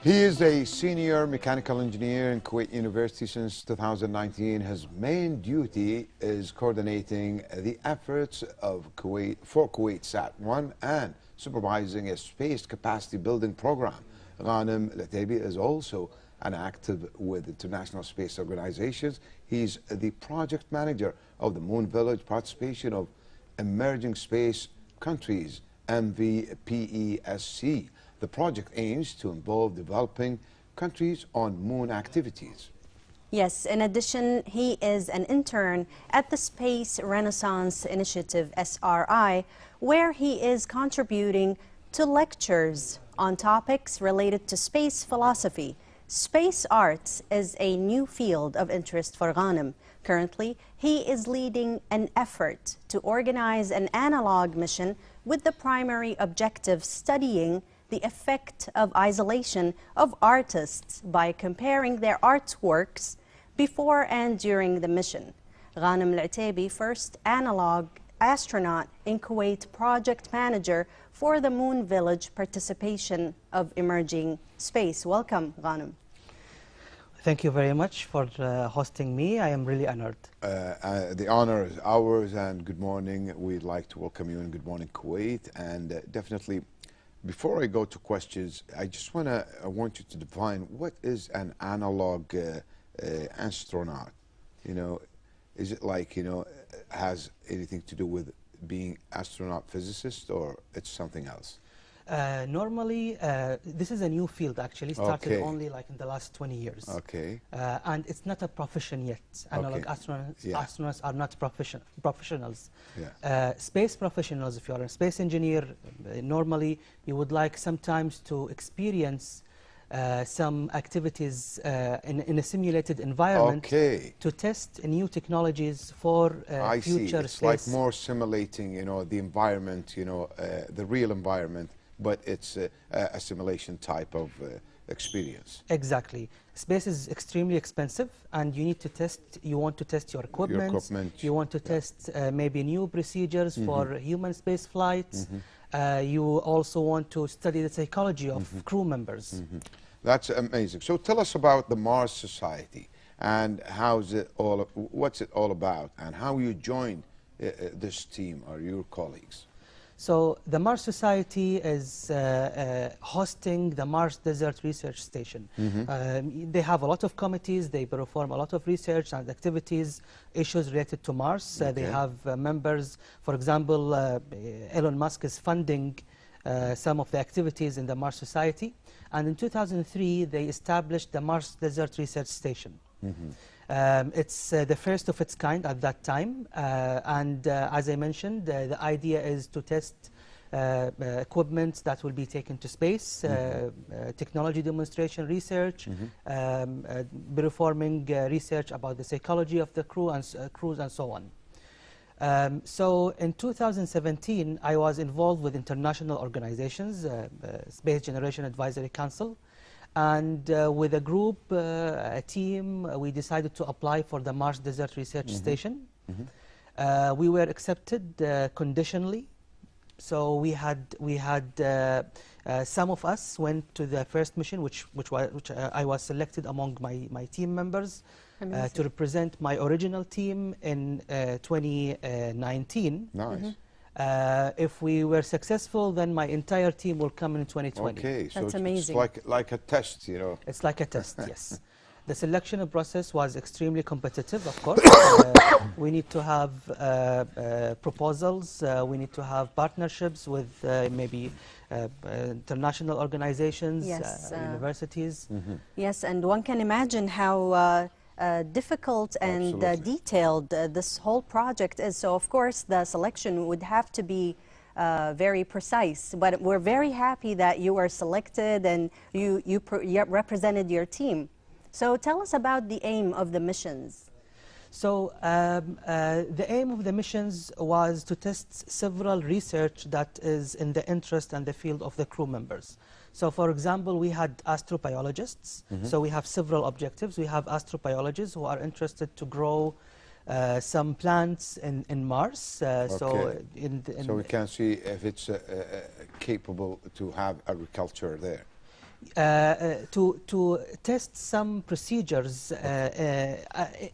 He is a senior mechanical engineer in Kuwait University since 2019. His main duty is coordinating the efforts of Kuwait Sat-1 and supervising a space capacity building program. Ghanim Alotibi is also an active with international space organizations. He's the project manager of the Moon Village participation of emerging space countries, MVPESC. The project aims to involve developing countries on moon activities. Yes, in addition, he is an intern at the Space Renaissance Initiative, SRI, where he is contributing to lectures on topics related to space philosophy. Space arts is a new field of interest for Ghanim. Currently, he is leading an effort to organize an analog mission with the primary objective studying the effect of isolation of artists by comparing their artworks before and during the mission. Ghanim Alotibi, first analog astronaut in Kuwait, project manager for the Moon Village participation of emerging space. Welcome, Ghanim. Thank you very much for hosting me. I am really honored. The honor is ours, and good morning. We'd like to welcome you in Good Morning Kuwait. And definitely, before I go to questions, I want you to define what is an analog astronaut. You know, is it like, you know, has anything to do with being astronaut physicist, or it's something else? Normally, this is a new field, actually, started only like in the last 20 years. Okay. And it's not a profession yet. Analog astronauts are not professionals. Yeah. Space professionals, if you are a space engineer, normally you would like sometimes to experience some activities in a simulated environment to test new technologies for future it's space. Like more simulating, you know, the environment, you know, the real environment, but it's a simulation type of experience. Exactly. Space is extremely expensive, and you need to test, you want to test your equipment, you want to test maybe new procedures for human space flights. You also want to study the psychology of crew members. That's amazing. So tell us about the Mars Society and what's it all about, and how you joined this team or your colleagues. So the Mars Society is hosting the Mars Desert Research Station. They have a lot of committees, they perform a lot of research and activities, issues related to Mars. They have members, for example, Elon Musk is funding some of the activities in the Mars Society. And in 2003, they established the Mars Desert Research Station. It's the first of its kind at that time, and as I mentioned, the idea is to test equipment that will be taken to space, technology demonstration research, performing research about the psychology of the crews and so on. So in 2017, I was involved with international organizations, Space Generation Advisory Council, and with a group, a team, we decided to apply for the Mars Desert Research Station. We were accepted conditionally. So we had some of us went to the first mission, which I was selected among my team members to represent my original team in 2019. Nice. If we were successful, then my entire team will come in 2020. Okay, so that's amazing. It's like a test, you know. It's like a test, yes. The selection process was extremely competitive, of course. We need to have proposals. We need to have partnerships with maybe international organizations, universities. Yes, and one can imagine how difficult and detailed this whole project is. So, of course, the selection would have to be very precise. But we're very happy that you were selected and you represented your team. So tell us about the aim of the missions. So the aim of the missions was to test several research that is in the interest and the field of the crew members. So for example, we had astrobiologists. So we have several objectives. We have astrobiologists who are interested to grow some plants in Mars. So we can see if it's capable to have agriculture there. To test some procedures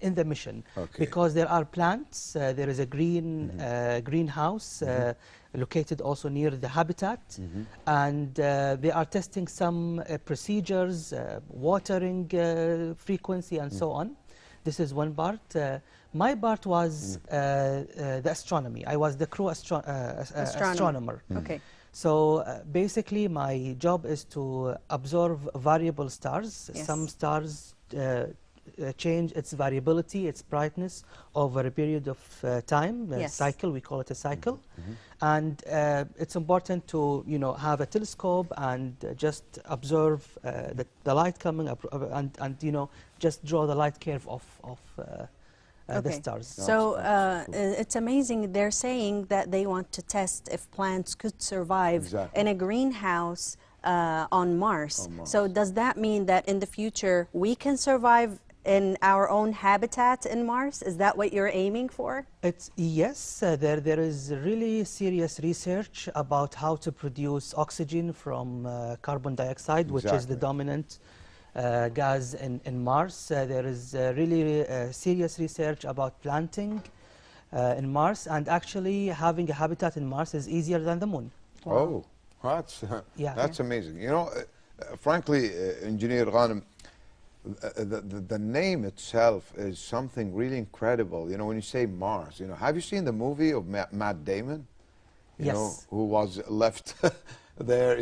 in the mission, because there are plants. There is a greenhouse located also near the habitat, and they are testing some procedures, watering frequency, and so on. This is one part. My part was the astronomy. I was the crew astronomer. Okay. So basically, my job is to observe variable stars. Yes. Some stars change its variability, its brightness over a period of time, a cycle. We call it a cycle, and it's important to have a telescope and just observe the light coming up, and just draw the light curve of the stars. So it's amazing. They're saying that they want to test if plants could survive in a greenhouse on Mars. So does that mean that in the future we can survive in our own habitat in Mars? Is that what you're aiming for? Yes, there is really serious research about how to produce oxygen from carbon dioxide, which is the dominant gas in Mars. There is really serious research about planting in Mars, and actually having a habitat in Mars is easier than the moon. Wow. Oh, that's amazing. Frankly, Engineer Ghanim, the name itself is something really incredible. When you say Mars, have you seen the movie of Matt Damon? Yes. Who was left there,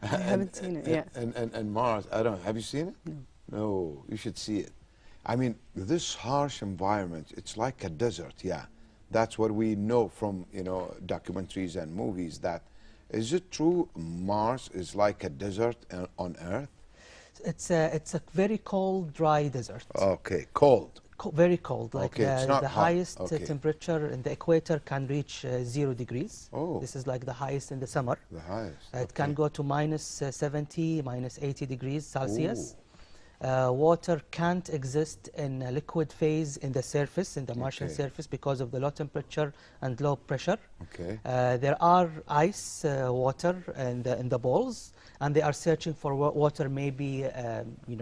I haven't seen it, and Mars, I don't know. Have you seen it? No. No, you should see it. I mean, this harsh environment, it's like a desert, That's what we know from, documentaries and movies. That is it true Mars is like a desert on Earth? It's a very cold, dry desert. Okay, cold. Very cold. Like it's not the hot. highest temperature in the equator can reach 0 degrees. Oh. This is like the highest in the summer. The highest. It can go to minus 70, minus 80 degrees Celsius. Water can't exist in a liquid phase in the surface, in the Martian surface, because of the low temperature and low pressure. Okay. There are ice water in the balls, and they are searching for water maybe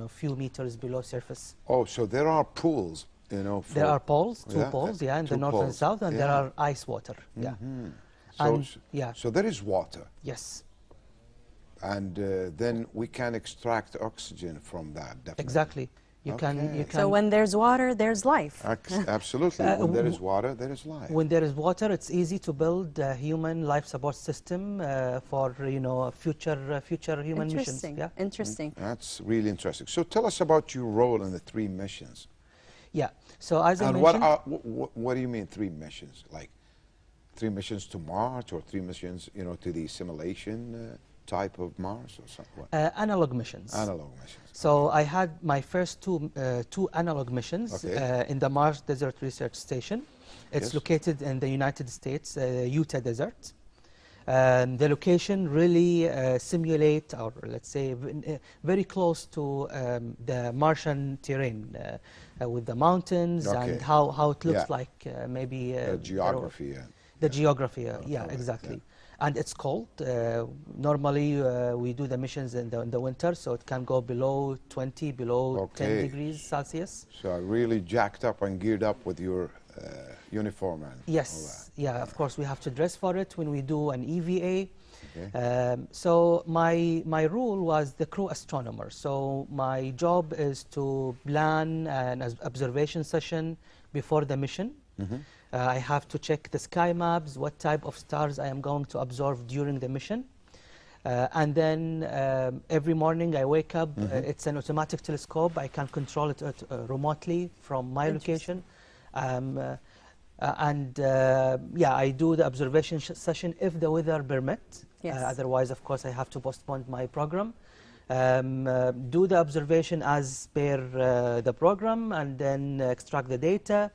few meters below surface. Oh, so there are pools, there are pools, two pools, in the north and south, and there are ice water. So there is water. Yes. And then we can extract oxygen from that, definitely. Exactly. You can. So when there's water, there's life. Absolutely. When there is water, there is life. When there is water, it's easy to build a human life support system for future human missions. Interesting. That's really interesting. So tell us about your role in the 3 missions. Yeah. So as I mentioned, what do you mean 3 missions? Like 3 missions to Mars, or 3 missions, to the simulation type of Mars, or something? Analog missions. Analog missions. So I had my first two analog missions in the Mars Desert Research Station. It's located in the United States, Utah Desert. The location really simulate, or let's say very close to the Martian terrain, with the mountains and how it looks like, maybe the geography. The geography, exactly. And it's cold. Normally, we do the missions in the winter, so it can go below 20, below 10 degrees Celsius. So really jacked up and geared up with your uniform and yes, of course, we have to dress for it when we do an EVA. So my role was the crew astronomer. So my job is to plan an observation session before the mission. I have to check the sky maps, what type of stars I am going to observe during the mission. And then every morning I wake up, it's an automatic telescope. I can control it remotely from my location. I do the observation session if the weather permits. Otherwise, of course, I have to postpone my program. Do the observation as per the program, and then extract the data,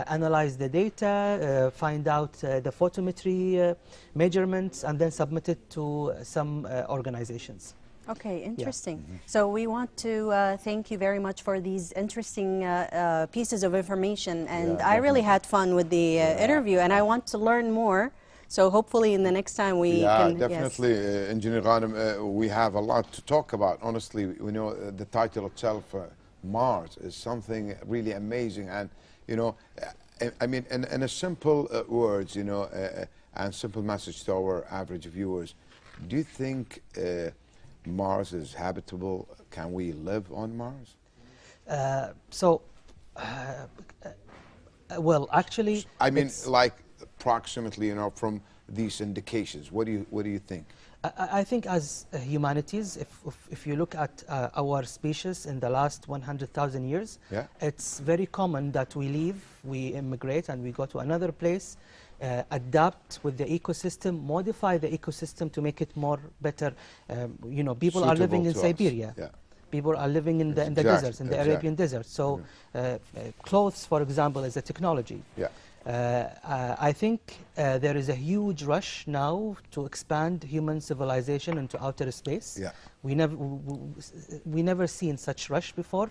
analyze the data, find out the photometry measurements, and then submit it to some organizations. Okay, interesting. So we want to thank you very much for these interesting pieces of information, and I really had fun with the interview, and I want to learn more. So hopefully in the next time we can... definitely, yes. Engineer Ghanim, we have a lot to talk about. Honestly, we know the title itself, Mars, is something really amazing. And, you know, I mean, in a simple words, you know, and simple message to our average viewers, do you think Mars is habitable? Can we live on Mars? Well, actually, I mean, like approximately, you know, from these indications, what do you think? I think as humanities, if you look at our species in the last 100,000 years, it's very common that we leave, we immigrate, and we go to another place, adapt with the ecosystem, modify the ecosystem to make it more better. You know, people are living in Siberia. People are living in the deserts, in the Arabian desert. So clothes, for example, is a technology. I think there is a huge rush now to expand human civilization into outer space. We never seen such rush before.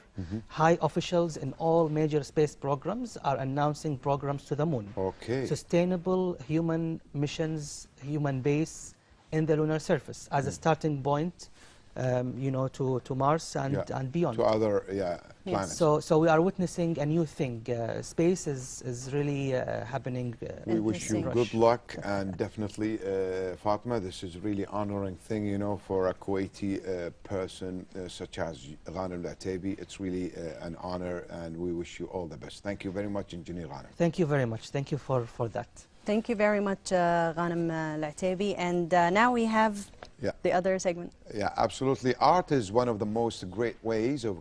High officials in all major space programs are announcing programs to the moon. Sustainable human missions, human base in the lunar surface as a starting point. You know, to Mars and beyond. To other planets. So we are witnessing a new thing. Space is really happening. We wish you good luck, and definitely, Fatima, this is really honoring thing, you know, for a Kuwaiti person such as Ghanim Alotibi. It's really an honor, and we wish you all the best. Thank you very much, Engineer Ghanim. Thank you very much. Thank you for that. Thank you very much, Ghanim Alotibi. And now we have the other segment. Absolutely. Art is one of the most great ways of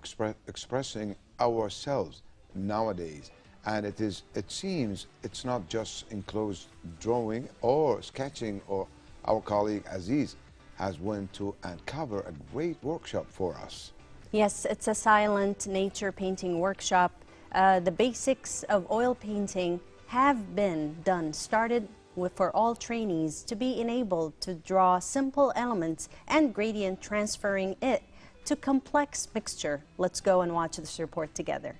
expressing ourselves nowadays. And it seems it's not just enclosed drawing or sketching. Or our colleague Aziz has went to uncover a great workshop for us. Yes, it's a silent nature painting workshop. The basics of oil painting have been started for all trainees to be enabled to draw simple elements and gradient transferring it to complex mixture. Let's go and watch this report together.